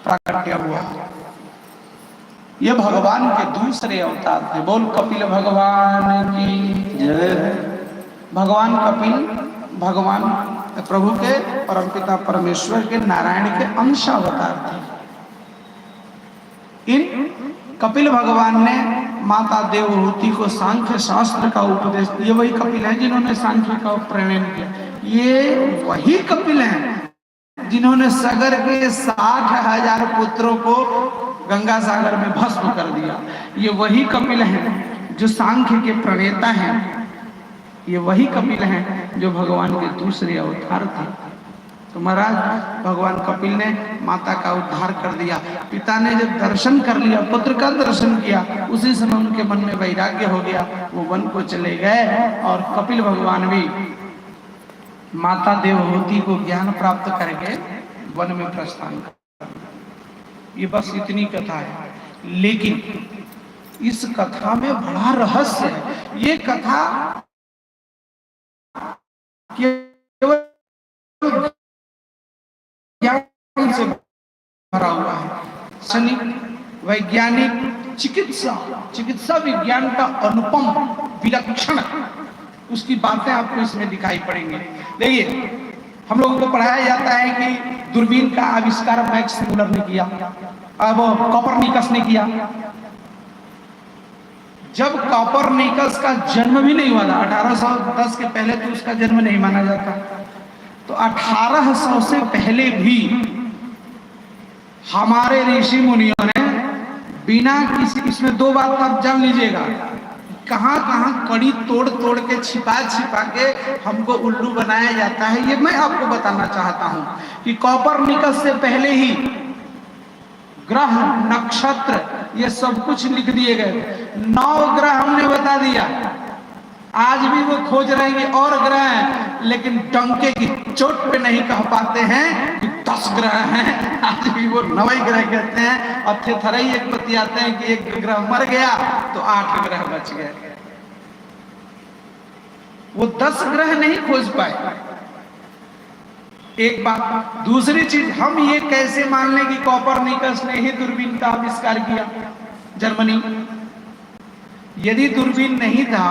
प्राकट्य हुआ। ये भगवान के दूसरे अवतार थे। बोल कपिल भगवान की जय। भगवान कपिल भगवान प्रभु के परमपिता परमेश्वर के नारायण के अंश अवतार थे। इन कपिल भगवान ने माता देवहूति को सांख्य शास्त्र का उपदेश। ये वही कपिल हैं जिन्होंने सांख्य का प्रणयन किया। ये वही कपिल हैं जिन्होंने सगर के 60,000 पुत्रों को गंगा सागर में भस्म कर दिया। ये वही कपिल हैं जो सांख्य के प्रणेता हैं। ये वही कपिल हैं जो भगवान के दूसरे अवतार थे। तो महाराज भगवान कपिल ने माता का उद्धार कर दिया। पिता ने जब दर्शन कर लिया, पुत्र का दर्शन किया, उसी समय उनके मन में वैराग्य हो गया। वो वन को चले गए और कपिल भगवान भी माता देवहूति को ज्ञान प्राप्त करके वन में प्रस्थान कर। ये बस इतनी कथा है, लेकिन इस कथा में बड़ा रहस्य है। ये कथा केवल ज्ञान से भरा हुआ है। सैनिक, वैज्ञानिक, चिकित्सा विज्ञान का अनुपम विलक्षण उसकी बातें आपको इसमें दिखाई पड़ेंगी। देखिए, हम लोगों को पढ़ाया जाता है कि दूरबीन का आविष्कार मैक्स मूलर ने किया, अब कोपरनिकस ने किया। जब कोपरनिकस का जन्म भी नहीं हुआ था, 1810 के पहले तो उसका जन्म नहीं माना जाता, तो 1800 से पहले भी हमारे ऋषि मुनियों ने बिना किसी, इसमें दो बात आप जान लीजिएगा, कहां कहां कड़ी तोड़ तोड़ के छिपा के हमको उल्लू बनाया जाता है। ये मैं आपको बताना चाहता हूं कि कोपरनिकस से पहले ही ग्रह, नक्षत्र, ये सब कुछ लिख दिए गए। 9 ग्रह हमने बता दिया। आज भी वो खोज रहे हैं और ग्रह हैं, लेकिन डंके की चोट पे नहीं कह पाते हैं कि 10 ग्रह हैं। आज भी वो 9 ग्रह कहते हैं और थेथरई एक बतियाते हैं कि एक ग्रह मर गया तो 8 ग्रह बच गए। वो 10 ग्रह नहीं खोज पाए। एक बात। दूसरी चीज, हम ये कैसे मान लें कि कोपरनिकस ने ही दूरबीन का आविष्कार किया, जर्मनी? यदि दूरबीन नहीं था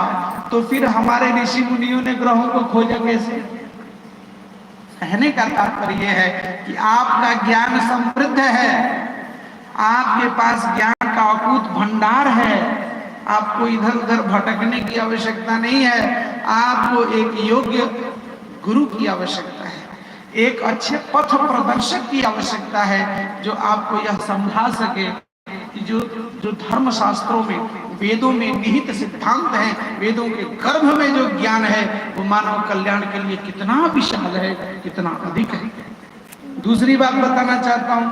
तो फिर हमारे ऋषि मुनियों ने ग्रहों को खोजा कैसे? कहने का तात्पर्य है कि आपका ज्ञान समृद्ध है, आपके पास ज्ञान का अकूत भंडार है। आपको इधर उधर भटकने की आवश्यकता नहीं है। आपको एक योग्य गुरु की आवश्यकता है, एक अच्छे पथ प्रदर्शक की आवश्यकता है, जो आपको यह समझा सके कि जो धर्म शास्त्रों में, वेदों में निहित सिद्धांत हैं, वेदों के गर्भ में जो ज्ञान है, वो मानव कल्याण के लिए कितना विशाल है, कितना अधिक है। दूसरी बात बताना चाहता हूं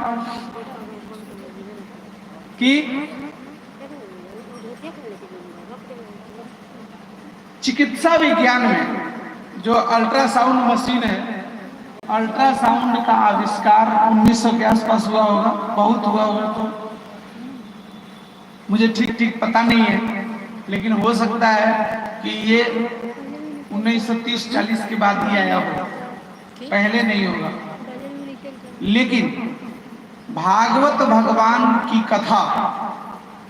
कि चिकित्सा विज्ञान में जो अल्ट्रासाउंड मशीन है, अल्ट्रासाउंड का आविष्कार 1900 के आसपास हुआ होगा, बहुत हुआ होगा तो मुझे ठीक पता नहीं है, लेकिन हो सकता है कि ये 1930-40 के बाद ही आया होगा, पहले नहीं होगा। लेकिन भागवत भगवान की कथा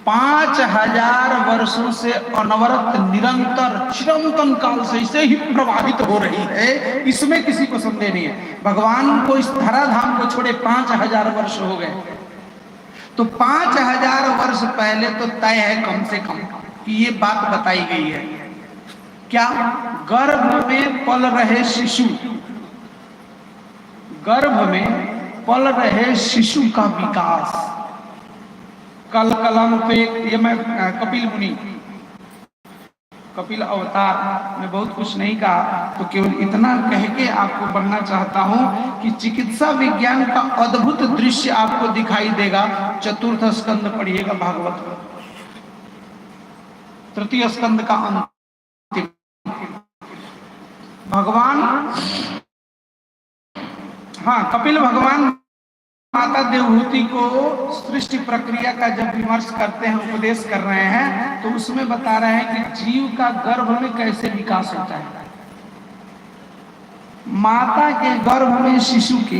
5000 वर्षों से अनवरत, निरंतर, चिरंतन काल से इसे ही प्रभावित हो रही है। इसमें किसी को संदेह नहीं है। भगवान को इस धराधाम को छोड़े 5000 वर्ष हो गए, तो 5000 वर्ष पहले तो तय है कम से कम कि ये बात बताई गई है। क्या? गर्भ में पल रहे शिशु, गर्भ में पल रहे शिशु का विकास, कल कलम पे, ये मैं कपिल मुनि, कपिल अवतार में बहुत कुछ नहीं कहा, तो केवल इतना कह के आपको बढ़ना चाहता हूं कि चिकित्सा विज्ञान का अद्भुत दृश्य आपको दिखाई देगा। 4th स्कंद पढ़िएगा भागवत का, 3य स्कंद का अंतिम। भगवान, हाँ, कपिल भगवान माता देवहूति को सृष्टि प्रक्रिया का जब विमर्श करते हैं, उपदेश कर रहे हैं, तो उसमें बता रहे हैं कि जीव का गर्भ में कैसे विकास होता है। माता के गर्भ में शिशु के